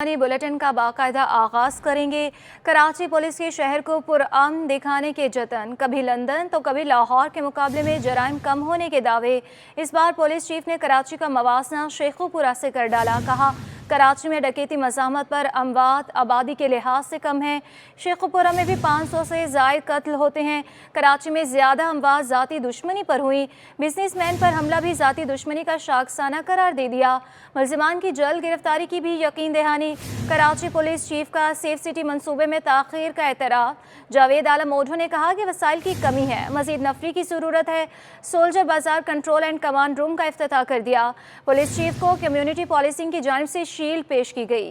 Bulletin का बाकायदा आगाज करेंगे। कराची पुलिस के शहर को पुरअमन दिखाने के जतन, कभी लंदन तो कभी लाहौर के मुकाबले में जराइम कम होने के दावे। इस बार पुलिस चीफ ने कराची का मवाजना शेखुपुरा से कर डाला। कहा, कराची में डकैती मज़ाहमत पर अमवात आबादी के लिहाज से कम है। शेखुपुरा में भी 500 से ज़ायद कत्ल होते हैं। कराची में ज़्यादा अमवात ज़ाती दुश्मनी पर हुई। बिजनेसमैन पर हमला भी ज़ाती दुश्मनी का शाखसाना करार दे दिया। मुल्ज़िमान की जल्द गिरफ्तारी की भी यकीन दहानी। कराची पुलिस चीफ का सेफ सिटी मंसूबे में ताख़ीर का एतराफ़। जावेद आलम ओढो ने कहा कि वसाइल की कमी है, मज़ीद नफरी की ज़रूरत है। सोल्जर बाजार कंट्रोल एंड कमांड रूम का इफ्तिताह कर दिया। पुलिस चीफ को कम्युनिटी पॉलिसिंग की जानिब से शील्ड पेश की गई।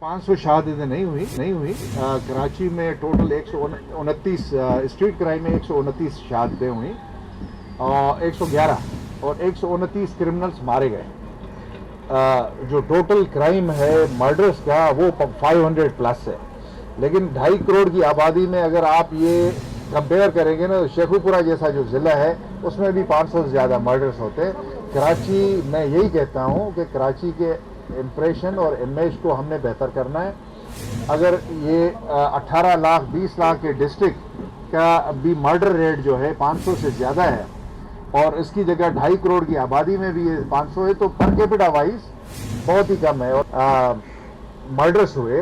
500 शहादतें नहीं हुई। कराची में टोटल 129 स्ट्रीट क्राइम में 129 शहादतें हुई और 129 क्रिमिनल्स मारे गए। जो टोटल क्राइम है मर्डर्स का वो 500 प्लस है। लेकिन 2.5 करोड़ की आबादी में अगर आप ये कंपेयर करेंगे ना, तो शेखुपुरा जैसा जो ज़िला है उसमें भी 500 से ज़्यादा मर्डर्स होते हैं। कराची, मैं यही कहता हूँ कि कराची के इम्प्रेशन और इमेज को हमने बेहतर करना है। अगर ये 18 लाख 20 लाख के डिस्ट्रिक्ट का भी मर्डर रेट जो है 500 से ज़्यादा है और इसकी जगह 2.5 करोड़ की आबादी में भी ये 500 है, तो पर कैपिटा वाइज बहुत ही कम है। और मर्डर्स हुए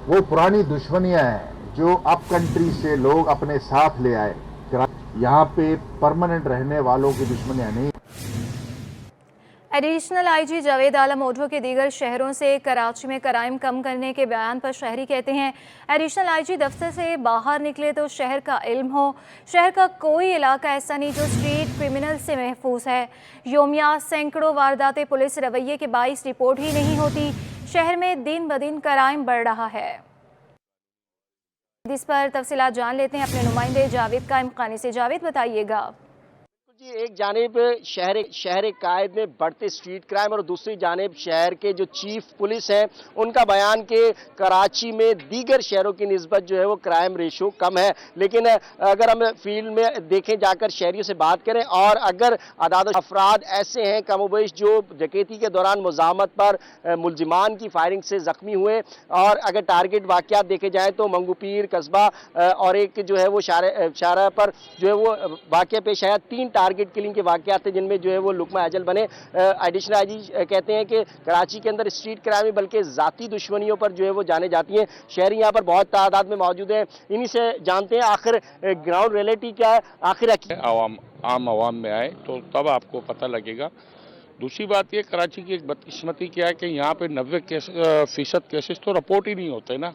वो पुरानी दुश्मनियां हैं जो अप कंट्री से लोग अपने साथ ले आए। यहाँ पे परमानेंट रहने वालों की दुश्मनियां नहीं। एडिशनल आईजी जावेद आलम ओढो के दीगर शहरों से कराची में क्राइम कम करने के बयान पर शहरी कहते हैं, एडिशनल आईजी दफ्तर से बाहर निकले तो शहर का इल्म हो। शहर का कोई इलाका ऐसा नहीं जो स्ट्रीट क्रिमिनल से महफूज है। योमिया सैकड़ों वारदातें पुलिस रवैये के बाइस रिपोर्ट ही नहीं होती। शहर में दिन ब दिन क्राइम बढ़ रहा है। इस पर तफसीलात जान लेते हैं अपने नुमाइंदे जावेद कायम खानी से। जावेद, बताइएगा। जी, एक जानिब शहर कायद में बढ़ते स्ट्रीट क्राइम और दूसरी जानिब शहर के जो चीफ पुलिस हैं उनका बयान कि कराची में दीगर शहरों की निस्बत जो है वो क्राइम रेशो कम है। लेकिन अगर हम फील्ड में देखें, जाकर शहरियों से बात करें, और अगर आदाद अफराद ऐसे हैं कमोबेश जो डकैती के दौरान मुज़ाहमत पर मुल्जिमान की फायरिंग से ज़ख्मी हुए, और अगर टारगेट वाक़यात देखे जाए तो मंगूपीर कस्बा और एक जो है वो शारा पर जो है वो वाक़या पेश आया। 3 टारगेट किलिंग के वाक़यात थे जिनमें जो है वो लुकमा अजल बने। एडिशनल आईजी कहते हैं कि कराची के अंदर स्ट्रीट क्राइम बल्कि ज़ाती दुश्मनियों पर जो है वो जाने जाती हैं। शहरी यहाँ पर बहुत तादाद में मौजूद हैं। इन्हीं से जानते हैं आखिर ग्राउंड रियलिटी क्या है, आखिर आम आवाम में आए तो तब आपको पता लगेगा। दूसरी बात ये, कराची की एक बदकिस्मती क्या है कि यहाँ पे 90% केसेस तो रिपोर्ट ही नहीं होते ना।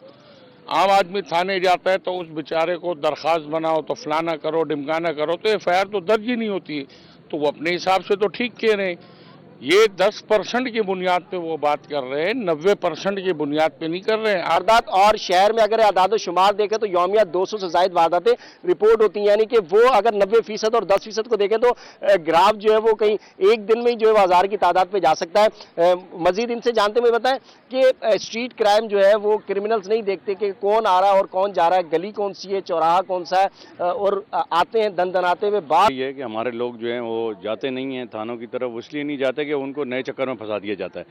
आम आदमी थाने जाता है तो उस बेचारे को दरख्वास्त बनाओ तो फलाना करो ढिमकाना करो, तो एफआईआर तो दर्ज ही नहीं होती। तो वो अपने हिसाब से तो ठीक कह रहे हैं। ये 10% की बुनियाद पे वो बात कर रहे हैं, 90% की बुनियाद पे नहीं कर रहे हैं। वारदात, और शहर में अगर आदाद शुमार देखें तो यौमिया 200 से ज़ायद वारदातें रिपोर्ट होती हैं। यानी कि वो अगर 90% और 10% को देखें तो ग्राफ जो है वो कहीं एक दिन में ही जो है 1000 की तादाद पे जा सकता है। मजीद इनसे जानते हुए बताएं कि स्ट्रीट क्राइम जो है वो क्रिमिनल्स नहीं देखते कि कौन आ रहा है और कौन जा रहा है, गली कौन सी है, चौराहा कौन सा है, और आते हैं दन हुए। बात ये है कि हमारे लोग जो हैं वो जाते नहीं हैं थानों की तरफ, इसलिए नहीं जाते कि उनको नए चक्कर में फंसा दिया जाता है।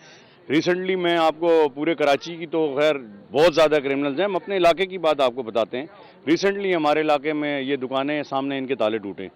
रिसेंटली मैं आपको पूरे कराची की तो खैर बहुत ज़्यादा क्रिमिनल्स हैं, हम अपने इलाके की बात आपको बताते हैं। रिसेंटली हमारे इलाके में ये दुकानें सामने इनके ताले टूटे,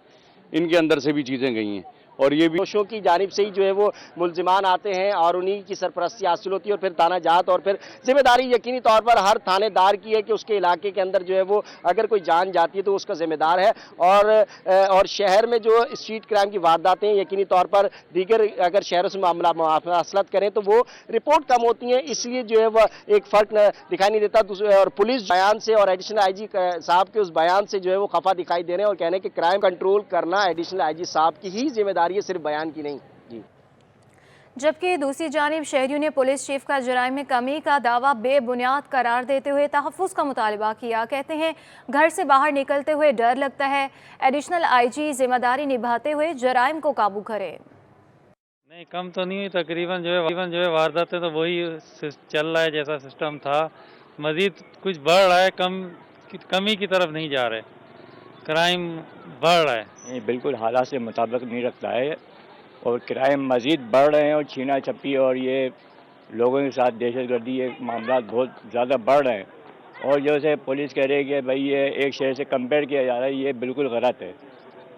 इनके अंदर से भी चीज़ें गई हैं, और ये भी दोषों की जानिब से ही जो है वो मुल्जिमान आते हैं और उन्हीं की सरपरस्ती हासिल होती है, और फिर थाना जात और फिर जिम्मेदारी यकीनी तौर पर हर थानेदार की है कि उसके इलाके के अंदर जो है वो अगर कोई जान जाती है तो उसका जिम्मेदार है। और शहर में जो स्ट्रीट क्राइम की वारदातें यकीनी तौर पर दीगर अगर शहरों से मसलत करें तो वो रिपोर्ट कम होती हैं, इसलिए जो है वह एक फ़र्क दिखाई नहीं देता। और पुलिस बयान से और एडिशनल आईजी साहब के उस बयान से जो है वो खफा दिखाई दे रहे हैं और कहने कि क्राइम कंट्रोल करना एडिशनल आईजी साहब की ही जिम्मेदारी, ये सिर्फ बयान की नहीं। जी, जबकि दूसरी जानिब शहरियों ने पुलिस चीफ का जराइम में कमी का दावा बेबुनियाद करार देते हुए तहफ़्फ़ुज़ का मुतालबा किया। कहते हैं, घर से बाहर निकलते हुए डर लगता है। एडिशनल आईजी जिम्मेदारी निभाते हुए जराइम को काबू करें। नहीं, कम तो नहीं हुई, तकरीबन जो है वारदातें तो वही चल रहा है जैसा सिस्टम था। मजीद कुछ बढ़ रहा है, कमी की तरफ नहीं जा रहे, क्राइम बढ़ रहा है। ये बिल्कुल हालात से मुताबिक नहीं रखता है और क्राइम मज़ीद बढ़ रहे हैं, और छीना छपी और ये लोगों के साथ दहशतगर्दी ये मामला बहुत ज़्यादा बढ़ रहे हैं। और जैसे पुलिस कह रही है कि भाई ये एक शहर से कंपेयर किया जा रहा है, ये बिल्कुल गलत है।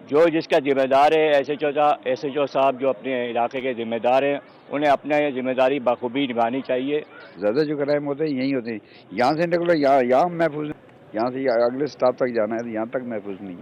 जो जिसका जिम्मेदार है एसएचओ साहब जो अपने इलाके के जिम्मेदार हैं, उन्हें अपना ये जिम्मेदारी बखूबी निभानी चाहिए। ज़्यादा जो क्राइम होते हैं यहीं होते हैं, यहाँ से निकलो यहाँ महफूज, यहाँ से अगले स्टॉप तक जाना है तो यहाँ तक महफूज नहीं।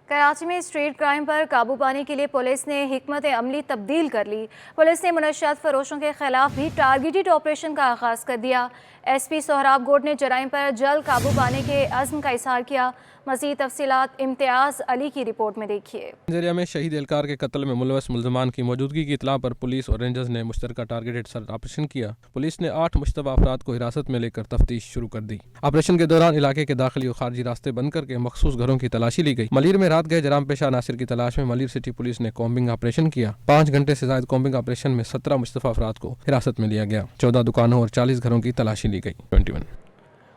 कराची में स्ट्रीट क्राइम पर काबू पाने के लिए पुलिस ने हिकमत अमली तब्दील कर ली। पुलिस ने मुनशियात फरोशों के खिलाफ भी टारगेटेड ऑपरेशन का आगाज़ कर दिया। एसपी सोहराब गोड ने जराइम पर जल्द काबू पाने के अज़्म का इज़हार किया। मज़ीद तफसीलात इम्तियाज़ अली की रिपोर्ट में देखिए। नाइजीरिया में शहीद एहलकार के कत्ल में मुलवस मुल्ज़मान की मौजूदगी की इतला पर पुलिस और रेंजर्स ने मुश्तरका टारगेटेड सर्च ऑपरेशन किया। पुलिस ने 8 मुश्तबा अफराद को हिरासत में लेकर तफ्तीश शुरू कर दी। ऑपरेशन के दौरान इलाके के दाखिली और खारजी रास्ते बंद करके मखसूस घरों की तलाशी ली गई। मलिर में रात गए जराम पेशा नासिर की तलाश में मलिर सिटी पुलिस ने कॉम्बिंग ऑपरेशन किया। 5 घंटे से ज्यादा कॉम्बिंग ऑपरेशन में 17 मुश्तबा अफराद को हिरासत में लिया गया। 14 दुकानों और 40 घरों की तलाशी ली गई। 21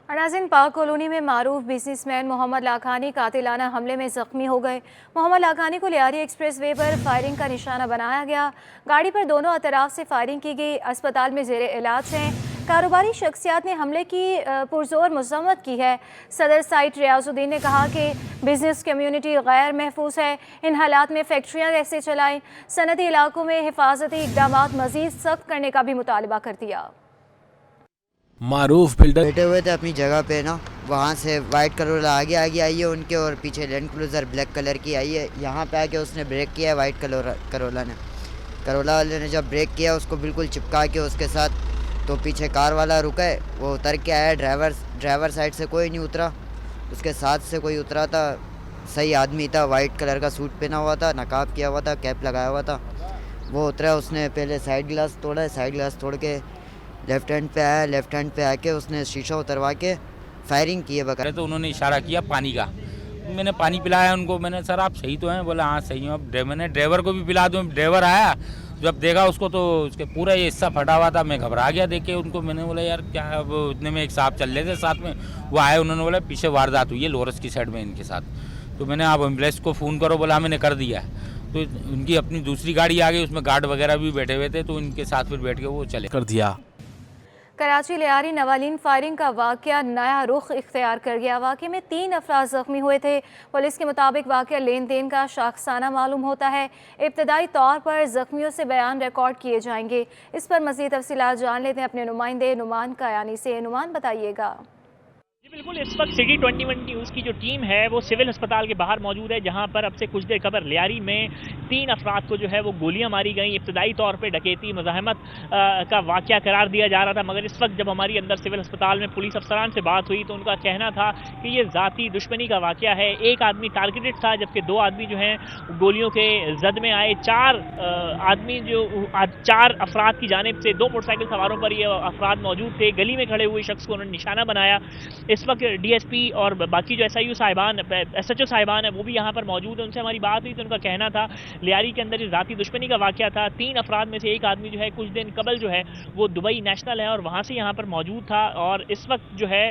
नाज़रीन, पाक कॉलोनी में मारूफ बिजनेसमैन मोहम्मद लाखानी कातिलाना हमले में जख्मी हो गए। मोहम्मद लाखानी को लियारी एक्सप्रेस वे पर फायरिंग का निशाना बनाया गया। गाड़ी पर दोनों अतराफ से फायरिंग की गई। अस्पताल में जेर इलाज हैं। कारोबारी शख्सियात ने हमले की पुरजोर मजम्मत की है। सदर साइट रियाजुद्दीन ने कहा कि बिजनेस कम्युनिटी गैर महफूज है, इन हालात में फैक्ट्रियाँ कैसे चलाएं। सनती इलाकों में हिफाजती इकदाम मज़ीद सख्त करने का भी मुतालबा कर दिया। मारूफ बिल्डर बैठे हुए थे अपनी जगह पे ना, वहाँ से वाइट करोला आगे आई है उनके और पीछे लैंड क्रूज़र ब्लैक कलर की आई है। यहाँ पे आके उसने ब्रेक किया है वाइट करोला वाले ने जब ब्रेक किया उसको बिल्कुल चिपका के उसके साथ, तो पीछे कार वाला रुका है, वो उतर के आया। ड्राइवर साइड से कोई नहीं उतरा, उसके साथ से कोई उतरा था, सही आदमी था, वाइट कलर का सूट पहना हुआ था, नकाब किया हुआ था, कैप लगाया हुआ था। वो उतरा, उसने पहले साइड ग्लास तोड़ा है, साइड ग्लास तोड़ के लेफ्ट हैंड पे आया, लेफ्ट हैंड पे आके उसने शीशा उतरवा के फायरिंग की है। बकाया तो उन्होंने इशारा किया पानी का, मैंने पानी पिलाया उनको। मैंने सर आप सही तो हैं? बोला हाँ सही हूँ। अब मैंने ड्राइवर को भी पिला दूँ। ड्राइवर आया, जब देखा उसको तो उसके पूरा ये हिस्सा फटा हुआ था। मैं घबरा गया देख के उनको। मैंने बोला यार क्या, अब इतने में एक साहब चल रहे थे साथ में, वो आए, उन्होंने बोला पीछे वारदात हुई है लोरस की साइड में इनके साथ। तो मैंने आप एम्बुलेंस को फ़ोन करो, बोला मैंने कर दिया है। तो उनकी अपनी दूसरी गाड़ी आ गई, उसमें गार्ड वगैरह भी बैठे हुए थे, तो उनके साथ फिर बैठ के वो चले कर दिया। कराची लियारी नवालीन फायरिंग का वाक़या नया रुख इख्तियार कर गया। वाक़े में 3 अफराद ज़ख्मी हुए थे। पुलिस के मुताबिक वाक़या लेन देन का शाखसाना मालूम होता है। इब्तदाई तौर पर ज़ख्मियों से बयान रिकॉर्ड किए जाएंगे। इस पर मज़ीद तफसीलात जान लेते हैं अपने नुमाइंदे नुमान कायानी से। नुमान, बताइएगा। जी बिल्कुल, इस वक्त सिटी 21 न्यूज़ की जो टीम है वो सिविल अस्पताल के बाहर मौजूद है, जहां पर अब से कुछ देर कबल लियारी में 3 अफराद को जो है वो गोलियां मारी गई। इब्तदाई तौर पे डकैती मज़ाहमत का वाक़या करार दिया जा रहा था, मगर इस वक्त जब हमारी अंदर सिविल अस्पताल में पुलिस अफसरान से बात हुई तो उनका कहना था कि ये ज़ाती दुश्मनी का वाक़या है। एक आदमी टारगेटेड था, जबकि 2 आदमी जो हैं गोलियों के जद में आए। 4 अफराद की जानिब से 2 मोटरसाइकिल सवारों पर ये अफराद मौजूद थे। गली में खड़े हुए शख्स को उन्होंने निशाना बनाया। इस वक्त डीएसपी और बाकी जो एसएचओ साहिबान है वो भी यहाँ पर मौजूद है। उनसे हमारी बात हुई तो उनका कहना था लियारी के अंदर ज़ाती दुश्मनी का वाक़या था। 3 अफराद में से एक आदमी जो है कुछ दिन कबल जो है वो दुबई नेशनल है और वहाँ से यहाँ पर मौजूद था। और इस वक्त जो है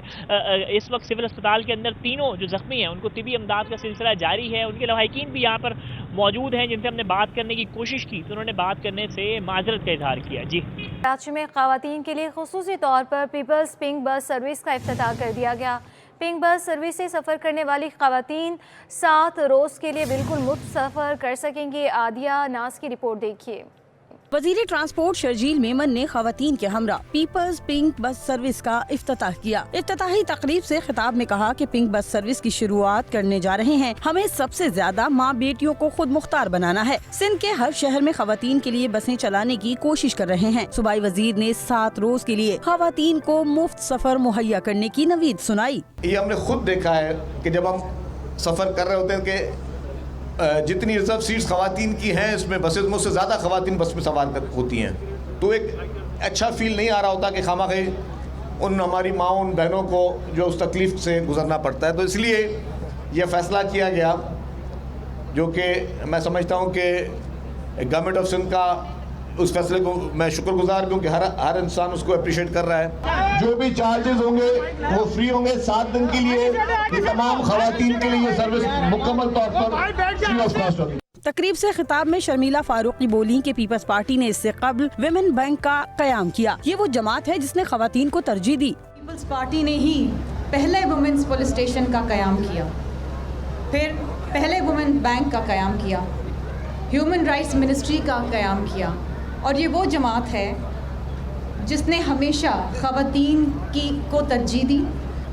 इस वक्त सिविल अस्पताल के अंदर तीनों जो ज़ख्मी हैं उनको तिबी इमदाद का सिलसिला जारी है। उनके लवाहिकीन भी यहाँ पर मौजूद हैं, जिनसे हमने बात करने की कोशिश की तो उन्होंने बात करने से माजरत का इजहार किया। जी, कराची में ख़वातीन के लिए खुसूसी तौर पर पीपल्स पिंक बस सर्विस का इफ्तिताह कर दिया गया। पिंक बस सर्विस से सफ़र करने वाली ख़वातीन 7 रोज़ के लिए बिल्कुल मुफ्त सफ़र कर सकेंगी। आदिया नाज की रिपोर्ट देखिए। वज़ीर ट्रांसपोर्ट शर्जील मेमन ने ख़वातीन के हमरा पीपल्स पिंक बस सर्विस का इफ्तिताह किया। इफ्तिताही तकरीब से खिताब में कहा कि पिंक बस सर्विस की शुरुआत करने जा रहे हैं। हमें सबसे ज्यादा माँ बेटियों को खुद मुख्तार बनाना है। सिंध के हर शहर में ख़वातीन के लिए बसें चलाने की कोशिश कर रहे हैं। सूबाई वजीर ने 7 रोज के लिए ख़वातीन को मुफ्त सफर मुहैया करने की नवीद सुनाई। ये हमने खुद देखा है कि जब हम सफर कर रहे होते हैं कि जितनी रिजर्व सीट्स ख़वातीन की हैं इसमें बसेस मुझसे ज़्यादा ख़वातीन बस में सवार होती हैं, तो एक अच्छा फील नहीं आ रहा होता कि खामख़ा उन हमारी माँ उन बहनों को जो उस तकलीफ़ से गुजरना पड़ता है। तो इसलिए यह फ़ैसला किया गया, जो कि मैं समझता हूँ कि गवर्नमेंट ऑफ सिंध का उस फैसले को मैं शुक्रगुजार क्योंकि हर इंसान उसको अप्रिशिएट कर रहा है। जो भी चार्जेस होंगे वो फ्री होंगे 7 दिन के लिए। ये तमाम ख़वातीन के लिए ये सर्विस मुकम्मल तौर पर फ्री ऑफ कॉस्ट होगी। तकरीब से खिताब में शर्मिला फारूकी बोली कि पीपल्स पार्टी ने इससे कबल विमेन बैंक का कयाम किया। ये वो जमात है जिसने खवातीन को तरजीह दी। पीपल्स पार्टी ने ही पहले वुमेन्स पुलिस स्टेशन का कयाम किया, फिर पहले वुमेन बैंक का कयाम किया, ह्यूमन राइट्स मिनिस्ट्री का कयाम किया, और ये वो जमात है जिसने हमेशा खवातीन को तरजीह दी,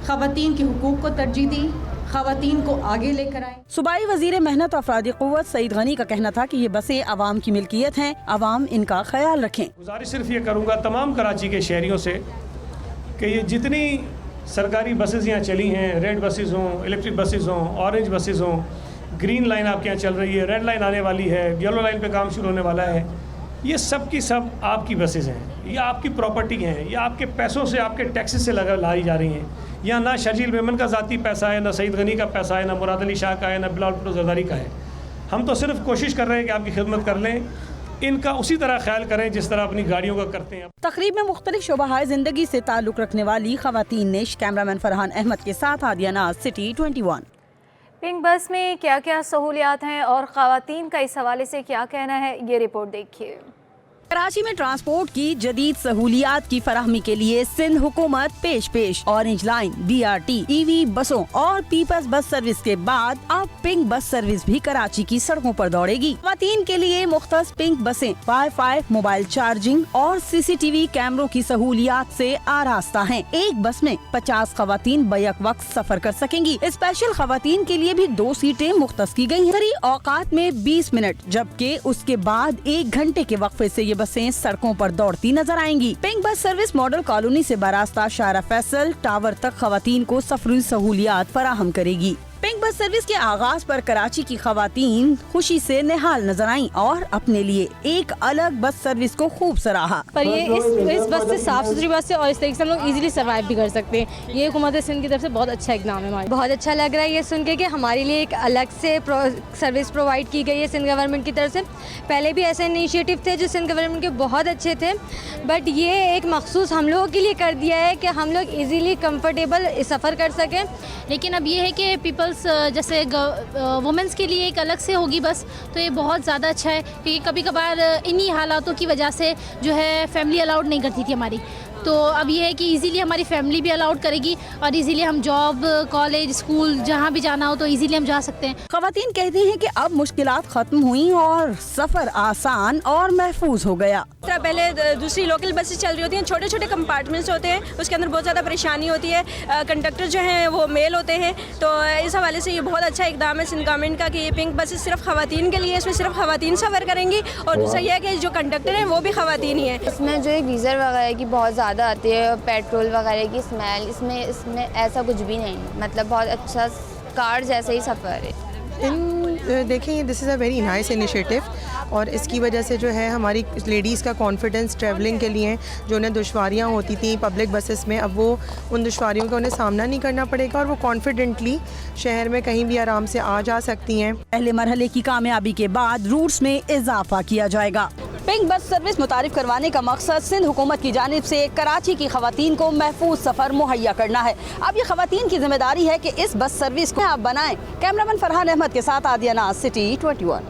खवातीन के हुकूक को तरजीह दी, खवातीन को आगे लेकर आए। सूबाई वजीर मेहनत और अफरादी क़ुव्वत सईद गनी का कहना था कि ये बसें आवाम की मिल्कियत हैं, आवाम इनका ख्याल रखें। गुजारिश सिर्फ ये करूँगा तमाम कराची के शहरियों से कि ये जितनी सरकारी बसेस यहाँ चली हैं, रेड बसेस हों, इलेक्ट्रिक बसेस हों, ऑरेंज बसेस हों, ग्रीन लाइन आपके यहाँ चल रही है, रेड लाइन आने वाली है, येलो लाइन पे काम शुरू होने वाला है, ये सब की सब आपकी बसेस हैं, ये आपकी प्रॉपर्टी हैं, ये आपके पैसों से, आपके टैक्सेस से लाई जा रही हैं। यहाँ ना शर्जील मेमन का ज़ाती पैसा है, ना सईद गनी का पैसा है, ना मुराद अली शाह का है, ना बिलाल भुट्टो जरदारी का है। हम तो सिर्फ कोशिश कर रहे हैं कि आपकी खिदमत कर लें, इनका उसी तरह ख्याल करें जिस तरह अपनी गाड़ियों का करते हैं। तकरीब में मुख्तलिफ शोबाहाय जिंदगी से ताल्लुक़ रखने वाली खवातीन ने कैमरामैन फरहान अहमद के साथ आदिया नाज, सिटी 21। पिंक बस में क्या क्या सहूलियात हैं और खवातीन का इस हवाले से क्या कहना है, ये रिपोर्ट देखिए। कराची में ट्रांसपोर्ट की जदीद सहूलियात की फराहमी के लिए सिंध हुकूमत पेश ऑरेंज लाइन, BRT, EV बसों और पीपल्स बस सर्विस के बाद अब पिंक बस सर्विस भी कराची की सड़कों पर दौड़ेगी। खवातीन के लिए मुख्तस पिंक बसें वाईफाई, मोबाइल चार्जिंग और CCTV कैमरों की सहूलियात से आरास्ता हैं। एक बस में 50 खवातीन बैक वक्त सफर कर सकेंगी। स्पेशल खवातीन के लिए भी 2 सीटें मुख्तस की गयी हैं। औकात में 20 मिनट जबकि उसके बाद 1 घंटे के वक्फे से ये बसें सड़कों पर दौड़ती नजर आएंगी। Pink bus service model colony से बरास्ता शारा फैसल टावर तक खवातीन को सफरी सहूलियात फराहम करेगी। पिंक बस सर्विस के आगाज पर कराची की खवातीन खुशी से निहाल नजर आईं और अपने लिए एक अलग बस सर्विस को खूब सराहा। पर ये इस बस से साफ सुथरी बस है और इस तरीके से हम लोग इजीली सर्वाइव भी कर सकते हैं। ये हुकूमत सिंध की तरफ से बहुत अच्छा इकदाम है हमारा। बहुत अच्छा लग रहा है ये सुन के कि हमारे लिए एक अलग से सर्विस प्रोवाइड की गई है सिंध गवर्नमेंट की तरफ से। पहले भी ऐसे इनिशिएटिव थे जो सिंध गवर्नमेंट के बहुत अच्छे थे, बट ये एक मखसूस हम लोगों के लिए कर दिया है कि हम लोग ईजीली कंफर्टेबल सफ़र कर सकें। लेकिन अब ये है कि पीपल्स जैसे वुमेंस के लिए एक अलग से होगी बस, तो ये बहुत ज़्यादा अच्छा है क्योंकि कभी कभार इन्हीं हालातों की वजह से जो है फैमिली अलाउड नहीं करती थी हमारी, तो अब ये है कि इजीली हमारी फैमिली भी अलाउड करेगी और इजीली हम जॉब, कॉलेज, स्कूल जहाँ भी जाना हो तो इजीली हम जा सकते हैं। खवातीन कहती हैं कि अब मुश्किलात खत्म हुई और सफर आसान और महफूज हो गया। पहले दूसरी लोकल बसेस चल रही होती हैं, छोटे छोटे कंपार्टमेंट्स होते हैं, उसके अंदर बहुत ज़्यादा परेशानी होती है। कंडक्टर जो हैं वो मेल होते हैं, तो इस हवाले से ये बहुत अच्छा इकदाम है सिंध गवर्नमेंट का कि ये पिंक बसेस सिर्फ खवातीन के लिए, इसमें सिर्फ खवातीन सफ़र करेंगी और दूसरा यह है कि जो कंडक्टर हैं वो भी खवातीन ही हैं। इसमें जो एक गीज़र वगैरह की बहुत ज़्यादा आती है, पेट्रोल वगैरह की स्मेल, इसमें ऐसा कुछ भी नहीं, मतलब बहुत अच्छा कार जैसा ही सफ़र है। देखें, this is a very nice initiative और इसकी वजह से जो है हमारी लेडीज़ का कॉन्फिडेंस ट्रैवलिंग के लिए जो उन्हें दुश्वारियाँ होती थी पब्लिक बसेस में, अब वो उन दुश्वारियों का उन्हें सामना नहीं करना पड़ेगा और वो कॉन्फिडेंटली शहर में कहीं भी आराम से आ जा सकती हैं। पहले मरहले की कामयाबी के बाद रूट्स में इजाफा किया जाएगा। पिंक बस सर्विस मुतारिफ करवाने का मकसद सिंध हुकूमत की जानिब से कराची की खवातीन को महफूज सफ़र मुहैया करना है। अब ये खवातीन की जिम्मेदारी है कि इस बस सर्विस को आप बनाएं। कैमरामैन फरहान अहमद के साथ आदिया नाज, सिटी 21।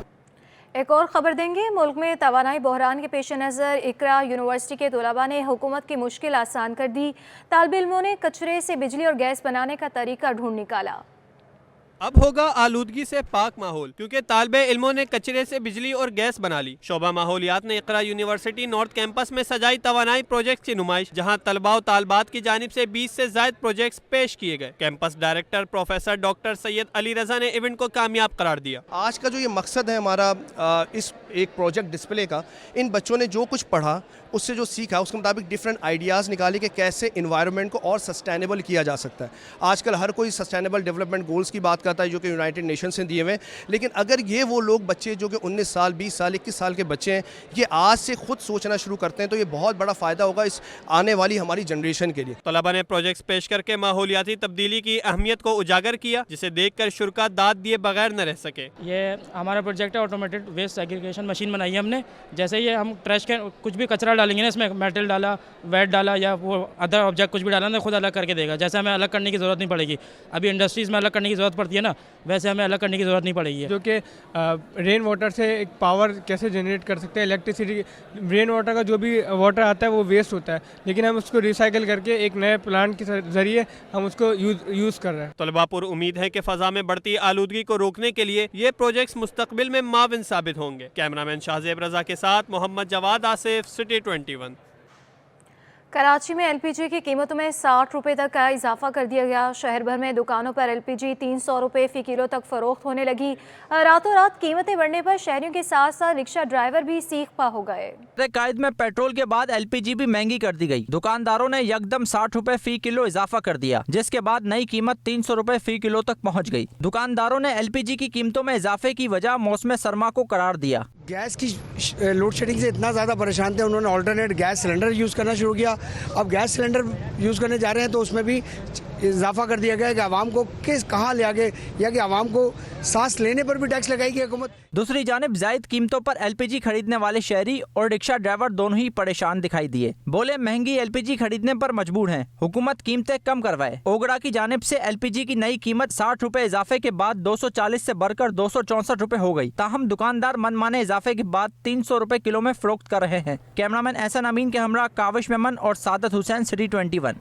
एक और खबर देंगे। मुल्क में तवानाई बहरान के पेश नज़र इकरा यूनिवर्सिटी के तलबा ने हुकूमत की मुश्किल आसान कर दी। तालिब इल्मों ने कचरे से बिजली और गैस बनाने का तरीका ढूंढ निकाला। अब होगा आलूदगी से पाक माहौल, क्योंकि तालिबे इल्मों ने कचरे से बिजली और गैस बना ली। शोबा माहौलियात ने इकरा यूनिवर्सिटी नॉर्थ कैंपस में सजाई तवानाई प्रोजेक्ट की नुमाइश, जहां तलबा और तालबात की जानिब से 20 से ज्यादा प्रोजेक्ट्स पेश किए गए। Campus director professor doctor Syed Ali Raza ने इवेंट को कामयाब करार दिया। आज का जो ये मकसद है हमारा इस एक प्रोजेक्ट डिस्प्ले का, इन बच्चों ने जो कुछ पढ़ा उससे जो सीखा उसके मुताबिक डिफरेंट आइडियाज़ निकाले कि कैसे इन्वायरमेंट को और सस्टेनेबल किया जा सकता है। आजकल हर कोई सस्टेनेबल डेवलपमेंट गोल्स की बात करता है जो कि यूनाइटेड नेशंस ने दिए हुए हैं, लेकिन अगर ये वो लोग बच्चे जो कि 19 साल, 20 साल, 21 साल के बच्चे हैं, ये आज से खुद सोचना शुरू करते हैं तो ये बहुत बड़ा फ़ायदा होगा इस आने वाली हमारी जनरेशन के लिए। तलबा ने प्रोजेक्ट्स पेश करके माहौलियाती तब्दीली की अहमियत को उजागर किया, जिसे देखकर शुरा दाद दिए बगैर न रह सके। ये हमारा प्रोजेक्ट है, ऑटोमेटेड वेस्ट सेग्रीगेशन मशीन बनाई है हमने। जैसे ही हम ट्रैश के कुछ भी कचरा डालेंगे ना, इसमें मेटल डाला, वेट डाला या वो अदर ऑब्जेक्ट कुछ भी डाला ना, खुद अलग करके देगा। जैसे हमें अलग करने की ज़रूरत नहीं पड़ेगी। अभी इंडस्ट्रीज़ में अलग करने की ज़रूरत पड़ती है ना, वैसे हमें अलग करने की ज़रूरत नहीं पड़ेगी। जो कि रेन वाटर से एक पावर कैसे जनरेट कर सकते हैं, इलेक्ट्रिसिटी। रेन वाटर का जो भी वाटर आता है वो वेस्ट होता है, लेकिन हम उसको रिसाइकिल करके एक नए प्लांट के जरिए हम उसको यूज़ कर रहे हैं। तलबा पर उम्मीद है कि फ़ज़ा में बढ़ती आलूदगी को रोकने के लिए ये प्रोजेक्ट्स मुस्तकबिल में माविन साबित होंगे। कैमरामैन शाहजेब रजा के साथ मोहम्मद जवाद आसिफ, सिटी 21। कराची में एलपीजी की कीमतों में 60 रुपये तक का इजाफा कर दिया गया। शहर भर में दुकानों पर एलपीजी 300 रुपये फ़ी किलो तक फ़रोख्त होने लगी। रातों रात कीमतें बढ़ने पर शहरियों के साथ साथ रिक्शा ड्राइवर भी सीख पा हो गए। कायद में पेट्रोल के बाद एलपीजी भी महंगी कर दी गई। दुकानदारों ने यकदम 60 रुपए फ़ी किलो इजाफा कर दिया, जिसके बाद नई कीमत 300 रुपए फ़ी किलो तक पहुँच गई। दुकानदारों ने एलपीजी की कीमतों में इजाफे की वजह मौसम सरमा को करार दिया। गैस की लोड शेडिंग से इतना ज़्यादा परेशान थे, उन्होंने ऑल्टरनेट गैस सिलेंडर यूज़ करना शुरू किया। अब गैस सिलेंडर यूज़ करने जा रहे हैं तो उसमें भी इजाफा कर दिया गया है कि आवाम को कहाँ ले आगे, या कि आवाम को सांस लेने पर भी टैक्स लगाएगी हुकूमत। दूसरी जानिब जायद कीमतों पर एलपीजी खरीदने वाले शहरी और रिक्शा ड्राइवर दोनों ही परेशान दिखाई दिए। बोले महंगी एलपीजी खरीदने पर मजबूर हैं, हुकूमत कीमतें कम करवाए। ओगड़ा की जानिब से एलपीजी की नई कीमत 60 रुपए इजाफे के बाद 240 से बढ़कर 264 रुपए हो गई। ताहम दुकानदार मनमाने इजाफे के बाद 300 रुपए किलो में फरोख्त कर रहे हैं। कैमरामैन एहसन अमीन के हमरा काविश मेमन और सादत हुसैन, सिटी 21।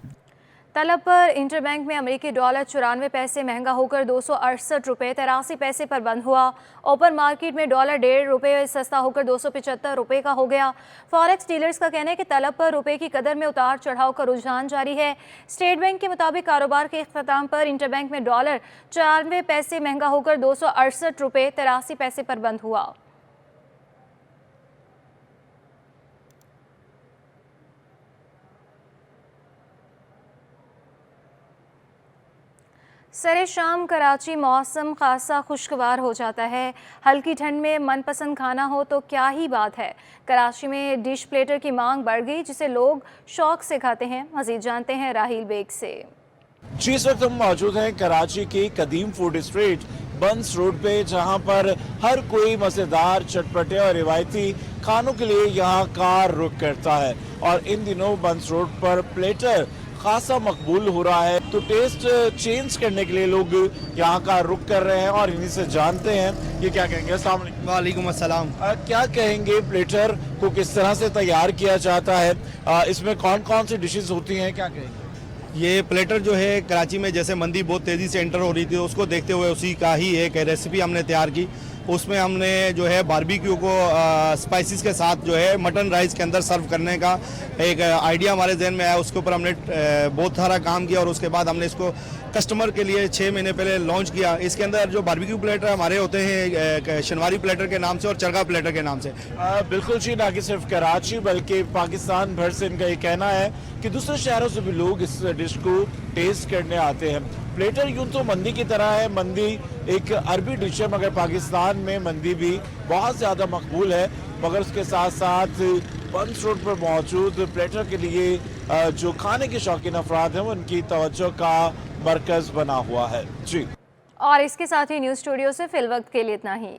तलब पर इंटरबैंक में अमेरिकी डॉलर 94 पैसे महंगा होकर 268 रुपये 83 पैसे पर बंद हुआ। ओपन मार्केट में डॉलर 1.5 रुपये सस्ता होकर 275 रुपये का हो गया। फॉरेक्स डीलर्स का कहना है कि तलब पर रुपये की कदर में उतार चढ़ाव का रुझान जारी है। स्टेट बैंक के मुताबिक कारोबार के इख्तिताम पर इंटरबैंक में डॉलर 94 पैसे महंगा होकर 268 रुपये 83 पैसे पर बंद हुआ। सरे शाम कराची मौसम खासा खुशगवार हो जाता है। हल्की ठंड में मनपसंद खाना हो तो क्या ही बात है। कराची में डिश प्लेटर की मांग बढ़ गई, जिसे लोग शौक से खाते हैं। मजीद जानते हैं राहिल बेग से। जी, इस वक्त हम मौजूद हैं कराची की कदीम फूड स्ट्रीट बंस रोड पे, जहां पर हर कोई मज़ेदार, चटपटे और रिवायती खानों के लिए यहाँ का रुख करता है। और इन दिनों बंस रोड पर प्लेटर खासा मकबूल हो रहा है, तो टेस्ट चेंज करने के लिए लोग यहाँ का रुख कर रहे हैं और इन्हीं से जानते हैं ये क्या कहेंगे। अस्सलाम वालेकुम। वालेकुम अस्सलाम। क्या कहेंगे, प्लेटर को किस तरह से तैयार किया जाता है, इसमें कौन कौन सी डिशेस होती हैं, क्या कहेंगे? ये प्लेटर जो है कराची में जैसे मंदी बहुत तेज़ी से एंटर हो रही थी, उसको देखते हुए उसी का ही एक रेसिपी हमने तैयार की। उसमें हमने जो है बारबेक्यू को स्पाइसेस के साथ जो है मटन राइस के अंदर सर्व करने का एक आइडिया हमारे जहन में आया। उसके ऊपर हमने बहुत सारा काम किया और उसके बाद हमने इसको कस्टमर के लिए 6 महीने पहले लॉन्च किया। इसके अंदर जो बारबेक्यू प्लेटर हमारे होते हैं शनवारी प्लेटर के नाम से और चरगा प्लेटर के नाम से। बिल्कुल जी, ना कि सिर्फ कराची बल्कि पाकिस्तान भर से इनका ये कहना है कि दूसरे शहरों से भी लोग इस डिश को टेस्ट करने आते हैं। प्लेटर यूं तो मंदी की तरह है, मंदी एक अरबी डिश है, मगर पाकिस्तान में मंदी भी बहुत ज़्यादा मकबूल है। मगर उसके साथ साथ बंस रोड पर मौजूद प्लेटर के लिए जो खाने के शौकीन अफराद हैं, वो उनकी तवज्जो का मरकज़ बना हुआ है। जी, और इसके साथ ही न्यूज़ स्टूडियो से फिलवक्त के लिए इतना ही।